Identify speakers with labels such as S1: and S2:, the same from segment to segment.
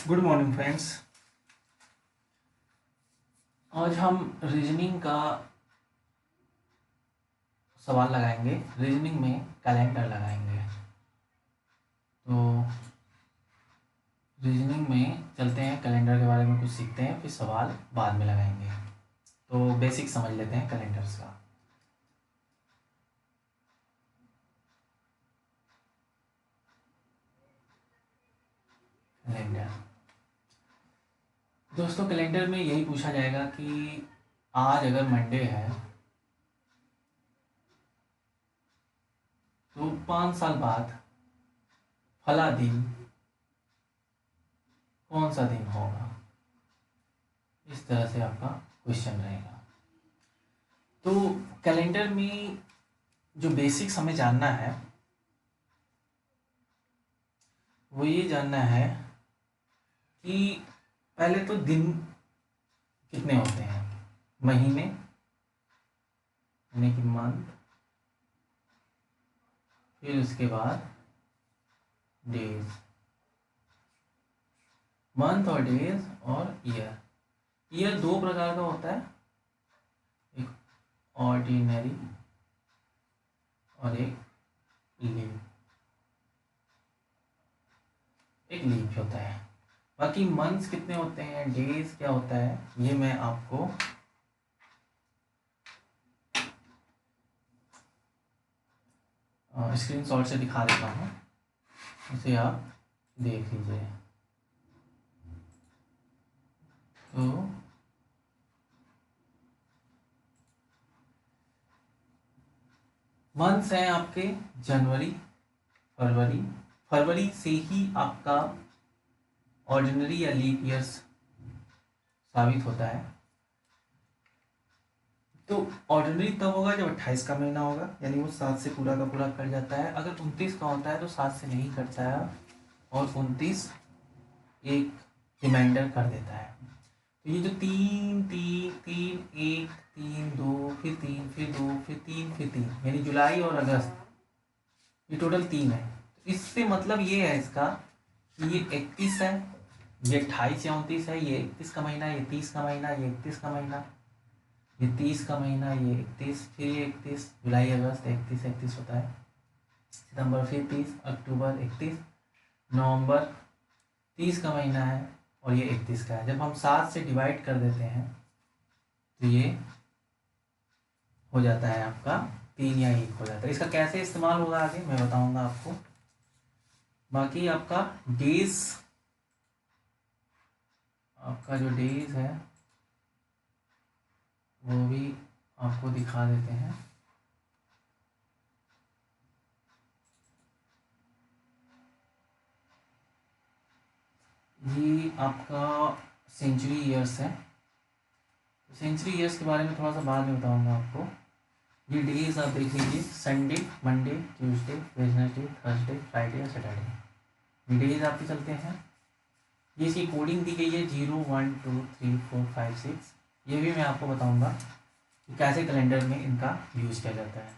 S1: Good morning friends. आज हम reasoning का सवाल लगाएंगे। रीजनिंग में कैलेंडर लगाएंगे। तो रीजनिंग में चलते हैं, कैलेंडर के बारे में कुछ सीखते हैं, फिर सवाल बाद में लगाएंगे। तो बेसिक समझ लेते हैं कैलेंडर्स का। कैलेंडर दोस्तों, कैलेंडर में यही पूछा जाएगा कि आज अगर मंडे है तो 5 साल बाद फला दिन कौन सा दिन होगा। इस तरह से आपका क्वेश्चन रहेगा। तो कैलेंडर में जो बेसिक्स हमें जानना है वो ये जानना है कि पहले तो दिन कितने होते हैं, महीने यानी कि मंथ, फिर उसके बाद डेज। मंथ और डेज और ईयर। ईयर दो प्रकार का होता है, एक ऑर्डिनरी और एक लीप। एक लीप होता है। बाकी मंथ्स कितने होते हैं, डेज क्या होता है, ये मैं आपको स्क्रीनशॉट से दिखा देता हूँ, उसे आप देख लीजिए। तो मंथ्स हैं आपके जनवरी, फरवरी। फरवरी से ही आपका ऑर्डिनरी या लीप ईयर्स साबित होता है। तो ऑर्डिनरी तब होगा जब 28 का महीना होगा, यानी वो 7 से पूरा का पूरा कट जाता है। अगर 29 का होता है तो 7 से नहीं कटता है और 29 एक रिमाइंडर कर देता है। तो ये जो तीन तीन तीन, एक तीन दो, फिर तीन, फिर दो, फिर तीन, फिर तीन, यानी जुलाई और अगस्त, ये टोटल 3 है। तो इससे मतलब ये है इसका कि ये 31 है, ये 28 या 29 है, ये 31 का महीना, ये 30 का महीना, ये 31 का महीना, ये 30 का महीना, ये 31, फिर ये 31, जुलाई अगस्त 31 31 होता है, सितंबर फिर 30, अक्टूबर 31, नवंबर 30 का महीना है और ये 31 का है। जब हम 7 से डिवाइड कर देते हैं तो ये हो जाता है आपका 3 या 1 हो जाता है। इसका कैसे इस्तेमाल होगा आगे मैं बताऊंगा आपको। बाकी आपका डेज, आपका जो डेज है वो भी आपको दिखा देते हैं। ये आपका सेंचुरी ईयर्स है। सेंचुरी ईयर्स के बारे में थोड़ा सा बाद में बताऊंगा आपको। ये डेज आप देख लीजिए, Sunday, Monday, Tuesday, Wednesday, Thursday, Friday और सैटरडे, डेज आपके चलते हैं। ये इसकी कोडिंग दी गई है 0 1 2 3 4 5 6। ये भी मैं आपको बताऊंगा कि कैसे कैलेंडर में इनका यूज़ किया जाता है।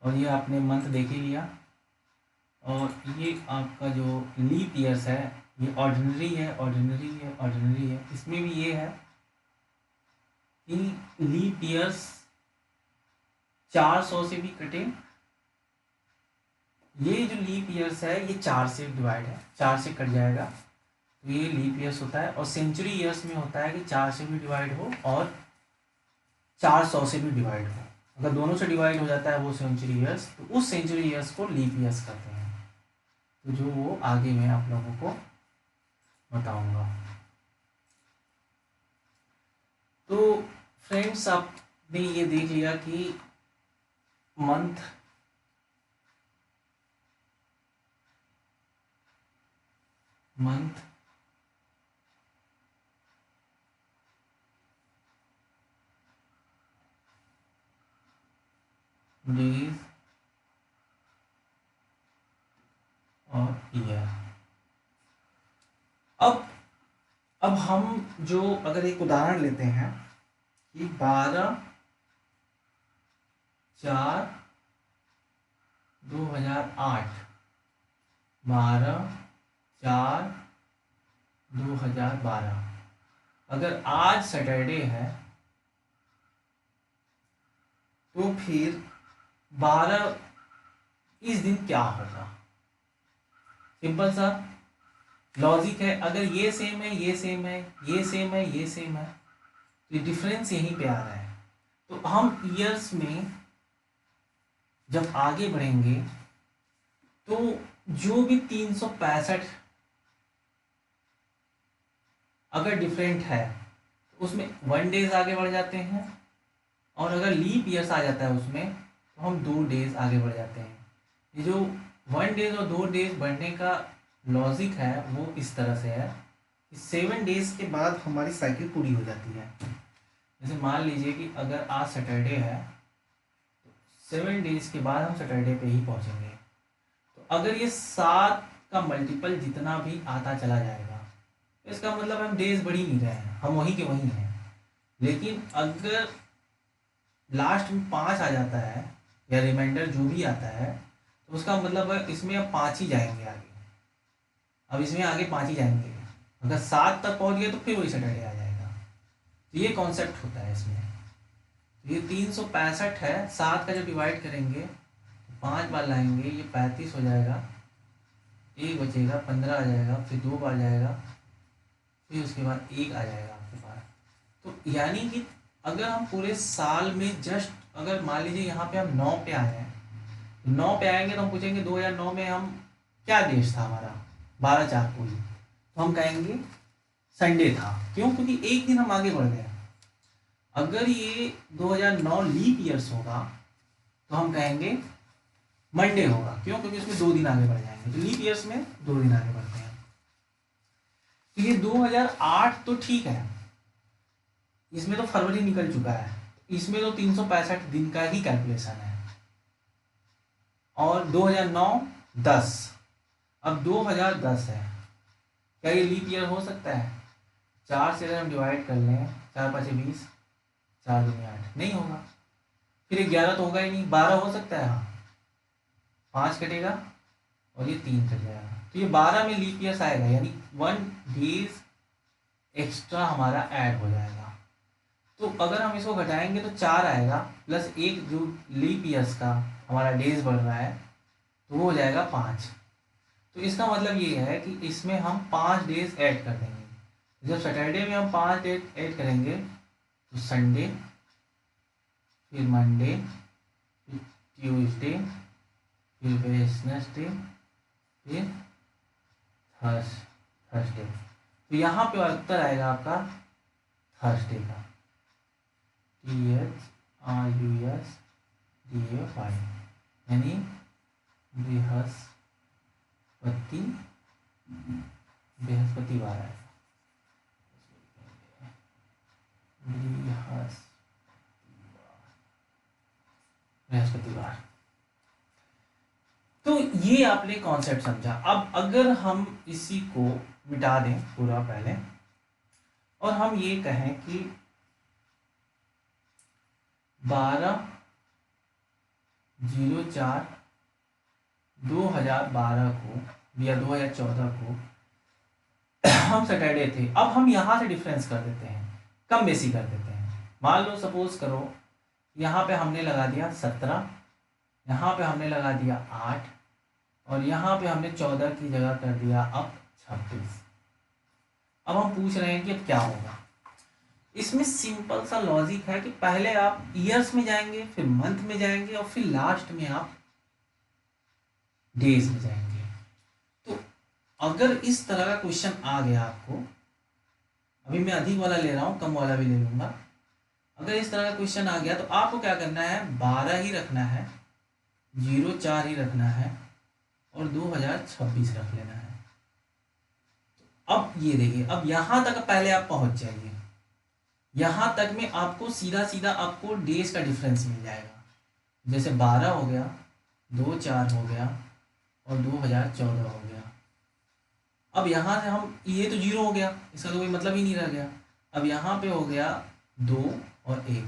S1: और ये आपने मंथ देख ही लिया। और ये आपका जो लीप ईयर्स है ये ऑर्डिनरी है, ऑर्डिनरी है, ऑर्डिनरी है। इसमें भी ये है कि लीप ईयर्स 400 से भी कटे। ये जो लीप ईयर्स है ये 4 से डिवाइड है, 4 से कट जाएगा तो ये लीप ईयर्स होता है। और सेंचुरी ईयर्स में होता है कि 4 से भी डिवाइड हो और 400 से भी डिवाइड हो। अगर दोनों से डिवाइड हो जाता है वो सेंचुरी ईयर्स, तो उस सेंचुरी ईयर्स को लीप ईयर्स कहते हैं। तो जो वो आगे मैं आप लोगों को बताऊंगा। तो फ्रेंड्स, आपने ये देख लिया कि मंथ, डेज और ईयर। अब हम जो अगर एक उदाहरण लेते हैं कि 12/4/2008, 12/4/2008 2012। अगर आज सैटरडे है तो फिर 12 इस दिन क्या होगा? सिंपल सा लॉजिक है। अगर ये सेम है, ये सेम है, ये सेम है, ये सेम है, तो डिफरेंस यहीं पे आ रहा है। तो हम ईयर्स में जब आगे बढ़ेंगे तो जो भी 365 अगर डिफरेंट है तो उसमें 1 डेज आगे बढ़ जाते हैं, और अगर लीप ईयर्स आ जाता है उसमें तो हम 2 डेज आगे बढ़ जाते हैं। ये जो 1 डेज और 2 डेज बढ़ने का लॉजिक है वो इस तरह से है कि 7 डेज के बाद हमारी साइकिल पूरी हो जाती है। जैसे मान लीजिए कि अगर आज सैटरडे है तो 7 डेज के बाद हम सैटरडे पे ही पहुंचेंगे। तो अगर ये 7 का मल्टीपल जितना भी आता चला जाएगा तो इसका मतलब हम डेज बढ़ ही नहीं रहे हैं, हम वहीं के वहीं हैं। लेकिन अगर लास्ट में 5 आ जाता है या रिमाइंडर जो भी आता है तो उसका मतलब है इसमें अब 5 ही जाएंगे आगे। अब इसमें आगे 5 ही जाएंगे। अगर 7 तक पहुंच गए तो फिर वही सैटरडे आ जाएगा। तो ये कॉन्सेप्ट होता है इसमें। तो ये 365 है, 7 का जब डिवाइड करेंगे तो 5 बार लाएंगे, ये 35 हो जाएगा, 1 बचेगा, 15 आ जाएगा, फिर 2 बार जाएगा, फिर उसके बाद 1 आ जाएगा आपके पास। तो यानी कि अगर हम पूरे साल में जस्ट अगर मान लीजिए यहाँ पे हम 9 पे आए हैं, 9 पे आएंगे तो हम पूछेंगे 2009 में हम क्या देश था हमारा, 12/4 को ही, तो हम कहेंगे संडे था। क्यों? क्योंकि एक दिन हम आगे बढ़ गए। अगर ये 2009 लीप ईयर्स होगा तो हम कहेंगे मंडे होगा। क्यों? क्योंकि इसमें 2 दिन आगे बढ़ जाएंगे। तो लीप ईयर्स में 2 दिन आगे बढ़ते हैं। तो ये 2008 तो ठीक है, इसमें तो फरवरी निकल चुका है, इसमें तो 365 दिन का ही कैलकुलेशन है। और 2009 10, अब 2010 है, क्या ये लीप ईयर हो सकता है? 4 से अगर हम डिवाइड कर लें, 4 5 20, 4 2 8, नहीं होगा। फिर 11 तो होगा ही नहीं, 12 हो सकता है, हाँ, 5 कटेगा और ये 3 कट जाएगा, तो ये 12 में लीप ईयर्स आएगा, यानी 1 डेज एक्स्ट्रा हमारा ऐड हो जाएगा। तो अगर हम इसको घटाएंगे तो 4 आएगा, प्लस 1 जो लीप ईयर्स का हमारा डेज बढ़ रहा है तो वो हो जाएगा 5। तो इसका मतलब ये है कि इसमें हम 5 डेज ऐड कर देंगे। जब सैटरडे में हम 5 डेज ऐड करेंगे तो संडे, फिर मंडे, फिर ट्यूसडे, फिर वेडनेसडे, फिर थर्सडे। तो यहाँ पे उत्तर आएगा आपका थर्सडे का, THRUSDAY, यानी बृहस्पतिवार है। बृहस्पतिवार। तो ये आपने कॉन्सेप्ट समझा। अब अगर हम इसी को मिटा दें पूरा पहले और हम ये कहें कि 12/04/2012 को या 2014 को हम सैटरडे थे। अब हम यहाँ से डिफरेंस कर देते हैं, कम बेसी कर देते हैं। मान लो सपोज करो यहाँ पे हमने लगा दिया 17, यहाँ पे हमने लगा दिया 8 और यहाँ पे हमने 14 की जगह कर दिया अब 26। अब हम पूछ रहे हैं कि अब क्या होगा। इसमें सिंपल सा लॉजिक है कि पहले आप ईयर्स में जाएंगे, फिर मंथ में जाएंगे और फिर लास्ट में आप डेज में जाएंगे। तो अगर इस तरह का क्वेश्चन आ गया आपको, अभी मैं अधिक वाला ले रहा हूँ, कम वाला भी ले लूंगा। अगर इस तरह का क्वेश्चन आ गया तो आपको क्या करना है, 12 ही रखना है, 04 ही रखना है और 2026 रख लेना है। अब ये देखिए, अब यहां तक पहले आप पहुंच जाइए। यहां तक में आपको सीधा सीधा आपको डेज का डिफरेंस मिल जाएगा। जैसे 12 हो गया, 24 हो गया और 2014 हो गया। अब यहाँ से हम, ये तो 0 हो गया, इसका तो कोई मतलब ही नहीं रह गया। अब यहाँ पे हो गया 2 और 1,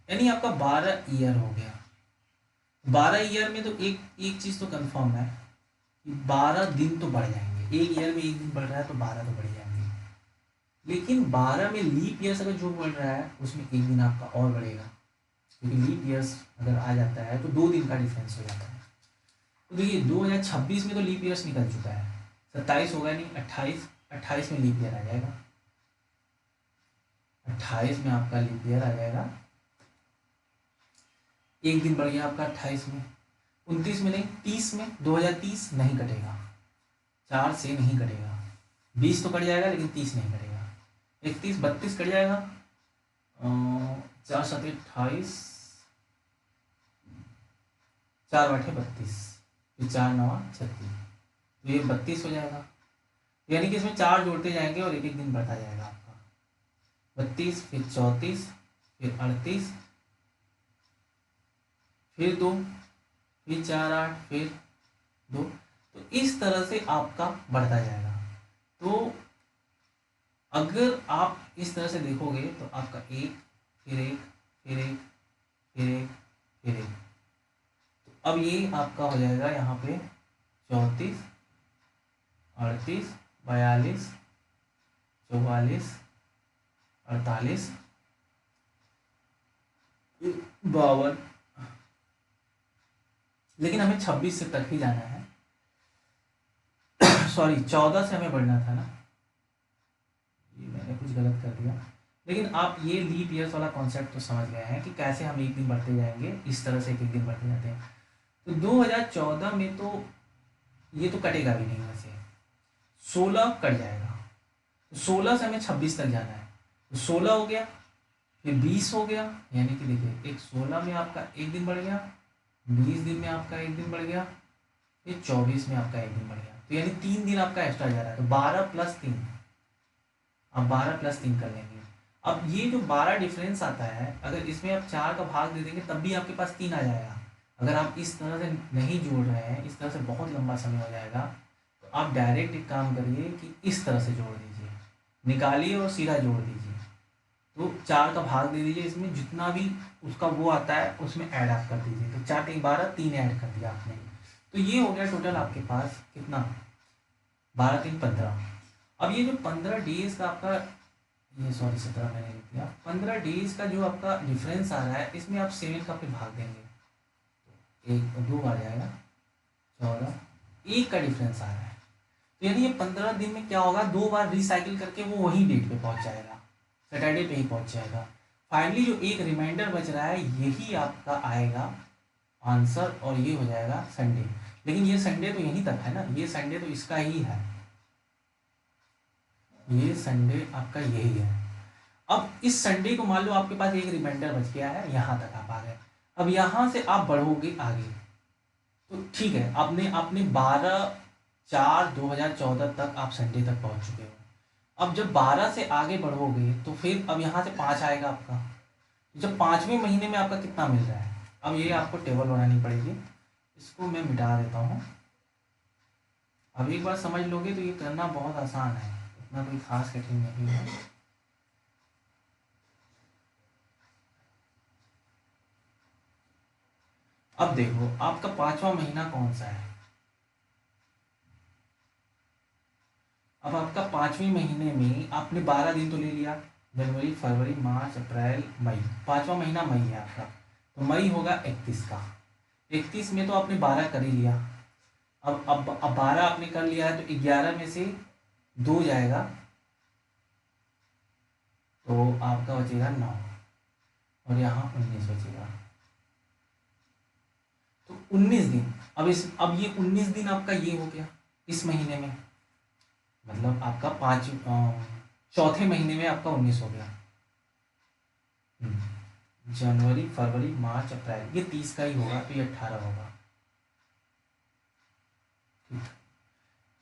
S1: यानी आपका 12 ईयर हो गया। 12 ईयर में तो एक चीज़ तो कंफर्म है कि 12 दिन तो बढ़ जाएंगे। एक ईयर में एक दिन बढ़ रहा है तो 12 तो बढ़ जाएंगे। लेकिन 12 में लीप ईयर्स अगर जो बढ़ रहा है उसमें एक दिन आपका और बढ़ेगा, क्योंकि लीप ईयर्स अगर आ जाता है तो 2 दिन का डिफरेंस हो जाता है। तो देखिए 2026 में तो लीप ईयर्स निकल चुका है, 27 होगा नहीं, 28, 28 में लीप ईयर आ जाएगा, 28 में आपका लीप ईयर आ जाएगा, एक दिन बढ़ गया आपका 28 में, 29 में नहीं, 30 में, 2030 नहीं कटेगा, 4 से नहीं कटेगा, 20 तो कट जाएगा लेकिन 30 नहीं कटेगा, 31, 32 कट जाएगा, 4 7 28, 4 8 32, फिर 4 9 36, तो ये 32 हो जाएगा। यानी कि इसमें 4 जोड़ते जाएंगे और एक एक दिन बढ़ता जाएगा आपका, 32, फिर 34, फिर 38, फिर 2, फिर 4 8, फिर 2, तो इस तरह से आपका बढ़ता जाएगा। तो अगर आप इस तरह से देखोगे तो आपका एक, फिर एक, फिर एक, फिर एक, फिर एक, तो अब ये आपका हो जाएगा यहाँ पे 34, 38, 42, 44, 48, 52, लेकिन हमें 26 से तक ही जाना है। सॉरी 14 से हमें बढ़ना था ना, ये मैंने कुछ गलत कर दिया। लेकिन आप ये लीप ईयर्स वाला कॉन्सेप्ट तो समझ गए हैं कि कैसे हम एक दिन बढ़ते जाएंगे, इस तरह से एक एक दिन बढ़ते जाते हैं। तो 2014 में तो ये तो कटेगा भी नहीं, वैसे 16 कट जाएगा, तो 16 से हमें 26 तक जाना है, तो 16 हो गया, फिर 20 हो गया, यानी कि देखिए एक 16 में आपका एक दिन बढ़ गया, 20 दिन में आपका एक दिन बढ़ गया, फिर 24 में आपका एक दिन बढ़ गया, तो यानी 3 दिन आपका एक्स्ट्रा जा रहा है, तो 12 + 3, आप 12 + 3 कर लेंगे। अब ये जो 12 डिफरेंस आता है, अगर इसमें आप 4 का भाग दे देंगे तब भी आपके पास 3 आ जाएगा। अगर आप इस तरह से नहीं जोड़ रहे हैं, इस तरह से बहुत लंबा समय हो जाएगा, तो आप डायरेक्ट एक काम करिए कि इस तरह से जोड़ दीजिए, निकालिए और सीधा जोड़ दीजिए, तो 4 का भाग दे दीजिए, इसमें जितना भी उसका वो आता है उसमें ऐड आप कर दीजिए, तो 4 3 12, 3 ऐड कर दिया आपने, तो ये हो गया टोटल आपके पास कितना, 12 3 15। अब ये जो 15 डेज का आपका, ये सॉरी 17 मैंने लिख दिया, 15 डेज का जो आपका डिफरेंस आ रहा है, इसमें आप 7 का फिर भाग देंगे, एक 2 आ जाएगा, 14, 1 का डिफरेंस आ रहा है, तो यानी ये 15 दिन में क्या होगा, 2 बार रिसाइकिल करके वो वही डेट पे पहुंच जाएगा, सैटरडे पे ही पहुंच जाएगा। फाइनली जो एक रिमाइंडर बच रहा है यही आपका आएगा आंसर, और ये हो जाएगा संडे। लेकिन ये संडे तो यहीं तक है ना, ये संडे तो इसका ही है, ये संडे आपका यही है। अब इस संडे को मान लो आपके पास एक रिमाइंडर बच गया है, यहाँ तक आप आ गए, अब यहाँ से आप बढ़ोगे आगे, तो ठीक है, आपने आपने 12/4/2014 तक आप संडे तक पहुँच चुके हो। अब जब 12 से आगे बढ़ोगे तो फिर अब यहाँ से 5 आएगा आपका, जब 5वें महीने में आपका कितना मिल रहा है, अब ये आपको टेबल बनानी पड़ेगी, इसको मैं मिटा देता हूँ। अब एक बार समझ लोगे तो ये करना बहुत आसान है, इतना कोई खास कठिन नहीं है। अब देखो आपका 5वां महीना कौन सा है, अब आपका 5वें महीने में आपने 12 दिन तो ले लिया, जनवरी फरवरी मार्च अप्रैल मई, 5वां महीना मई है आपका, तो मई होगा 31 का, 31 में तो आपने 12 कर ही लिया, अब 12 आपने कर लिया है, तो 11 में से 2 जाएगा, तो आपका बचेगा 9, और यहाँ 19 बचेगा, तो 19 दिन। अब ये 19 दिन आपका ये हो गया इस महीने में, मतलब आपका चौथे महीने में आपका 19 हो गया, जनवरी फरवरी मार्च अप्रैल, ये 30 का ही होगा, तो ये 18 होगा,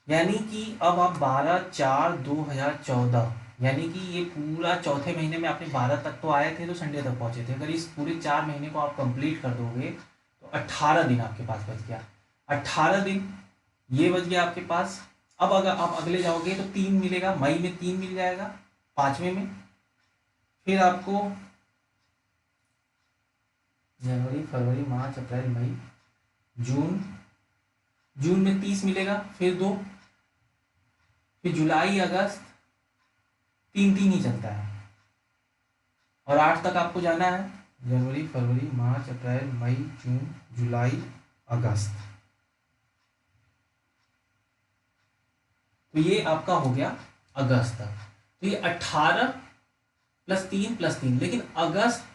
S1: यानी कि अब आप 12/4/2014, यानी कि ये पूरा चौथे महीने में आपने 12 तक तो आए थे, तो संडे तक पहुंचे थे, अगर इस पूरे 4 महीने को आप कंप्लीट कर दोगे तो 18 दिन आपके पास बच गया, 18 दिन ये बच गया आपके पास। अब अगर आप अगले जाओगे तो 3 मिलेगा, मई में 3 मिल जाएगा 5वें में, फिर आपको जनवरी फरवरी मार्च अप्रैल मई जून, जून में 30 मिलेगा, फिर 2, फिर जुलाई अगस्त, तीन तीन ही चलता है। और 8 तक आपको जाना है, जनवरी, फरवरी, मार्च, अप्रैल, मई, जून, जुलाई, अगस्त। तो ये आपका हो गया अगस्त तक। तो ये 18 + 3 + 3, लेकिन अगस्त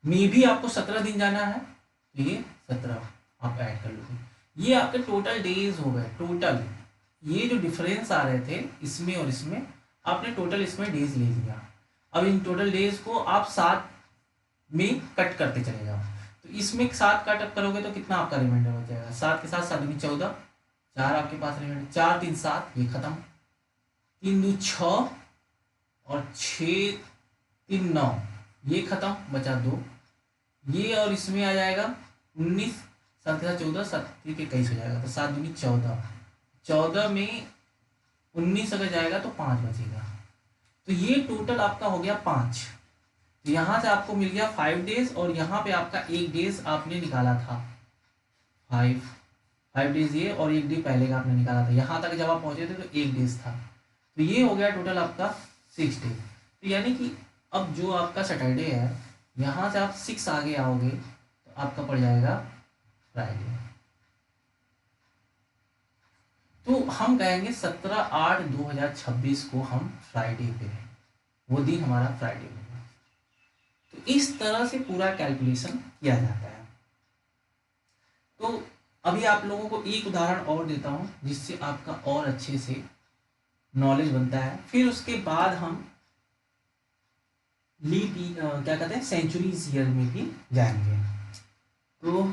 S1: में भी आपको 17 दिन जाना है, तो ये 17 आप ऐड कर लोगे। ये आपके टोटल डेज हो गए। टोटल ये जो डिफरेंस आ रहे थे इसमें और इसमें, आपने टोटल इसमें डेज ले लिया। अब इन टोटल डेज को आप 7 में कट करते चले जाओ। तो इसमें 7 कट अप करोगे तो कितना आपका रिमाइंडर हो जाएगा? 7 के साथ 7 दूनी 14, 4 आपके पास रिमाइंडर, 4 3 7, ये खत्म, 3 2 6 और 6 3 9, ये खत्म, बचा 2। ये और इसमें आ जाएगा 19, 7 के साथ 14, 7 के 21 हो जाएगा, तो 7 दूनी 14, 14 में 19 अगर जाएगा तो 5 बचेगा। तो ये टोटल आपका हो गया 5। तो यहाँ से आपको मिल गया 5 डेज, और यहाँ पे आपका 1 डेज आपने निकाला था, 5 डेज ये, और 1 डे पहले का आपने निकाला था। यहाँ तक जब आप पहुँचे थे तो 1 डेज था। तो ये हो गया टोटल आपका 6 डेज। तो यानी कि अब जो आपका सैटरडे है, यहाँ से आप 6 आगे आओगे तो आपका पड़ जाएगा फ्राइडे। तो हम कहेंगे 17/8/2026 को हम फ्राइडे पे हैं, वो दिन हमारा फ्राइडे होगा। तो इस तरह से पूरा कैलकुलेशन किया जाता है। तो अभी आप लोगों को एक उदाहरण और देता हूँ जिससे आपका और अच्छे से नॉलेज बनता है। फिर उसके बाद हम क्या कहते हैं, सेंचुरीज ईयर में भी जाएंगे। तो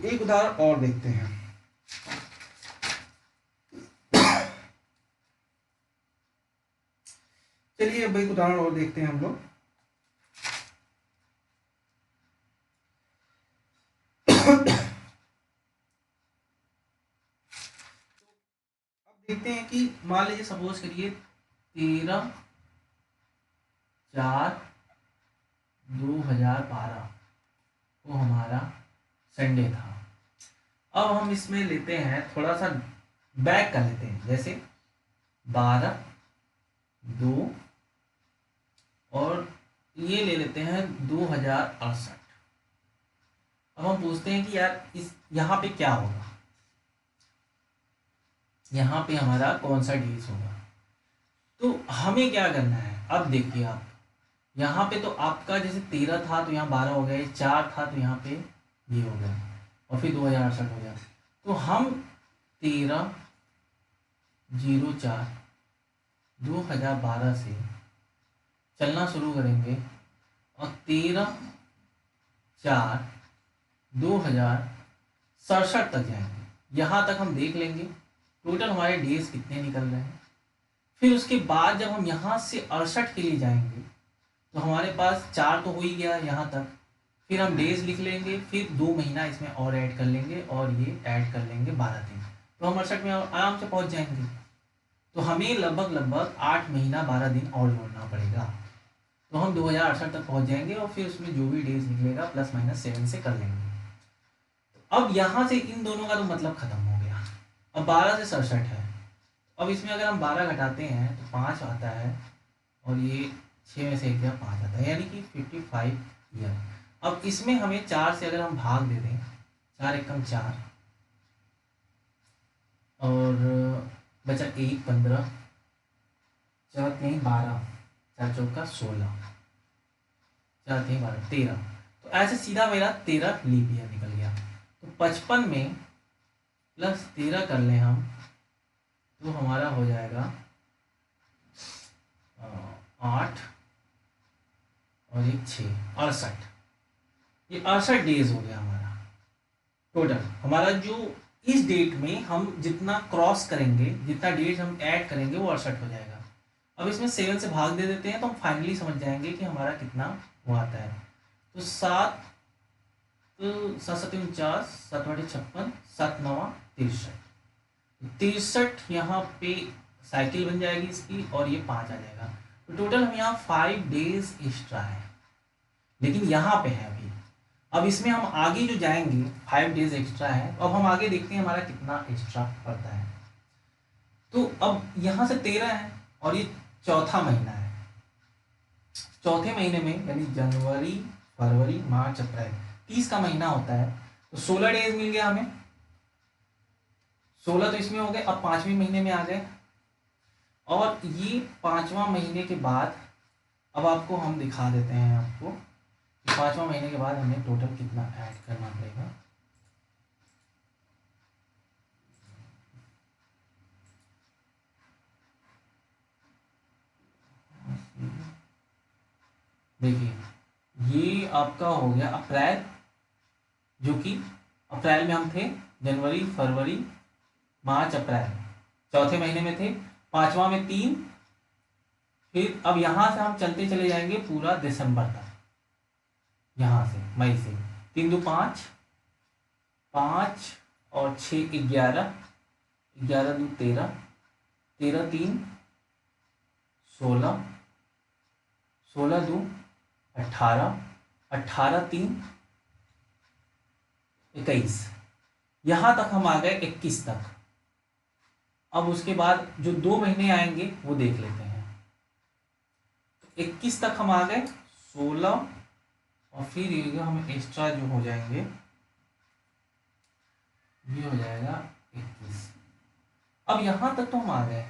S1: एक उदाहरण और देखते हैं। चलिए अब एक उदाहरण और देखते हैं हम लोग। अब देखते हैं कि मान लीजिए सपोज करिए 13/4/2012 वो हमारा संडे था। अब हम इसमें लेते हैं थोड़ा सा बैक कर लेते हैं, जैसे 12/2 और ये ले लेते हैं 2068। अब हम पूछते हैं कि यार इस यहाँ पे क्या होगा, यहाँ पे हमारा कौन सा डेज होगा। तो हमें क्या करना है, अब देखिए आप यहाँ पे तो आपका जैसे 13 था तो यहाँ 12 हो गया, 4 था तो यहाँ पे ये हो गया, और फिर 2068 हो गया। तो हम 13/04/2012 से चलना शुरू करेंगे और 13/4/2067 तक जाएंगे। यहाँ तक हम देख लेंगे टोटल हमारे डेज कितने निकल रहे हैं। फिर उसके बाद जब हम यहाँ से 68 के लिए जाएंगे तो हमारे पास 4 तो हो ही गया यहाँ तक। फिर हम डेज लिख लेंगे, फिर 2 महीना इसमें और ऐड कर लेंगे, और ये ऐड कर लेंगे 12 दिन, तो हम 68 में आराम से पहुँच जाएंगे। तो हमें लगभग 8 महीना 12 दिन और जोड़ना पड़ेगा, तो हम 2068 तक पहुँच जाएंगे, और फिर उसमें जो भी डेज निकलेगा ±7 से कर लेंगे। तो अब यहाँ से इन दोनों का तो मतलब खत्म हो गया। अब 12 से 67 है, अब इसमें अगर हम 12 घटाते हैं तो 5 आता है, और ये 6 में से 1 गया 5 आता है, यानी कि 55 ईयर। अब इसमें हमें 4 से अगर हम भाग दे दें, 4 एकम 4 और बचा 1 15, 4 3 12, 4 चौका 16, 4 3 12 13। तो ऐसे सीधा मेरा 13 लीप ईयर निकल गया। तो 55 में +13 कर लें हम तो हमारा हो जाएगा 8 और 1 6, 68। ये 68 डेज हो गया हमारा टोटल। हमारा जो इस डेट में हम जितना क्रॉस करेंगे, जितना डेट हम ऐड करेंगे वो 68 हो जाएगा। अब इसमें 7 से भाग दे देते हैं तो हम फाइनली समझ जाएंगे कि हमारा कितना वो आता है। तो 7 7 49, 7 56, 7 9 63, 63 यहाँ पे साइकिल बन जाएगी इसकी, और ये 5 आ जाएगा। तो टोटल हम यहाँ 5 डेज एक्स्ट्रा है, लेकिन यहाँ पे है अभी। अब इसमें हम आगे जो जाएंगे 5 डेज एक्स्ट्रा है, तो अब हम आगे देखते हैं हमारा कितना एक्स्ट्रा पड़ता है। तो अब यहाँ से 13 है और ये चौथा महीना है। चौथे महीने में यानी जनवरी फरवरी मार्च अप्रैल 30 का महीना होता है, तो 16 डेज मिल गया हमें। 16 तो इसमें हो गए। अब 5वें महीने में आ गए और ये 5वां महीने के बाद अब आपको हम दिखा देते हैं आपको कि 5वां महीने के बाद हमें टोटल कितना ऐड करना पड़ेगा। देखिए ये आपका हो गया अप्रैल, जो कि अप्रैल में हम थे, जनवरी फरवरी मार्च अप्रैल चौथे महीने में थे, 5वां में 3, फिर अब यहां से हम चलते चले जाएंगे पूरा दिसंबर तक। यहां से मई से 3 2 5, 5 और 6 11, 11 2 13, 13 3 16, 16 2 18, 18 3 21, यहां तक हम आ गए 21 तक। अब उसके बाद जो 2 महीने आएंगे वो देख लेते हैं। 21 तक हम आ गए, 16 और फिर ये हम एक्स्ट्रा जो हो जाएंगे ये हो जाएगा 21। अब यहां तक तो हम आ गए,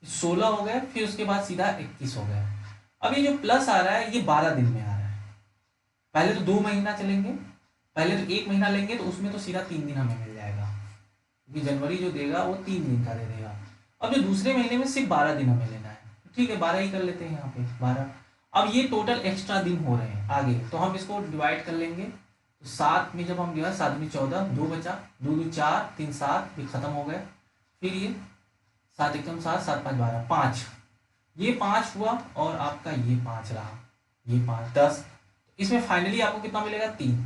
S1: 16 हो गए, फिर उसके बाद सीधा 21 हो गए। अब ये जो प्लस आ रहा है ये 12 दिन में आ रहा है। पहले तो 2 महीना चलेंगे, पहले तो 1 महीना लेंगे तो उसमें तो सीधा 3 दिन हमें मिल जाएगा, क्योंकि जनवरी जो देगा वो 3 दिन का दे देगा। अब जो दूसरे महीने में सिर्फ 12 दिन हमें लेना है, ठीक है 12 ही कर लेते हैं यहाँ पे 12। अब ये टोटल एक्स्ट्रा दिन हो रहे हैं आगे, तो हम इसको डिवाइड कर लेंगे। तो 7 में जब हम दिया 7 में 14, 2 बचा, 2 2 4, 3 7 भी खत्म हो गए। फिर ये 7 1 7, 7 5 12, 5, ये 5 हुआ और आपका ये 5 रहा, ये 5 10। इसमें फाइनली आपको कितना मिलेगा 3।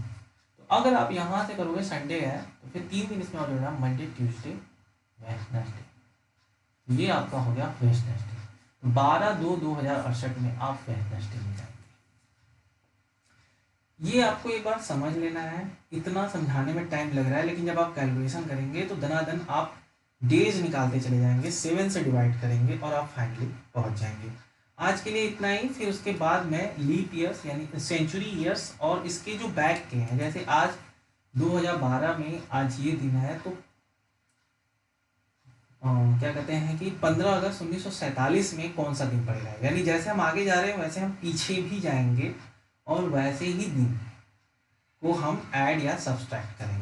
S1: तो अगर आप यहाँ से करोगे संडे है तो फिर 3 दिन इसमें और जोड़ना, मंडे ट्यूसडे वेडनेसडे, ये आपका हो गया वेडनेसडे। 12/2/2068 में आप वेडनेसडे में जाएंगे। ये आपको एक बार समझ लेना है, इतना समझाने में टाइम लग रहा है, लेकिन जब आप कैलकुलेशन करेंगे तो दनादन आप डेज निकालते चले जाएंगे, 7 से डिवाइड करेंगे और आप फाइनली पहुंच जाएंगे। आज के लिए इतना ही। फिर उसके बाद मैं लीप ईयर्स यानी सेंचुरी ईयर्स और इसके जो बैक के हैं, जैसे आज 2012 में आज ये दिन है, तो क्या कहते हैं कि 15 अगस्त 1947 में कौन सा दिन पड़ेगा। यानी जैसे हम आगे जा रहे हैं वैसे हम पीछे भी जाएंगे और वैसे ही दिन को हम ऐड या सब्सट्रैक्ट करेंगे।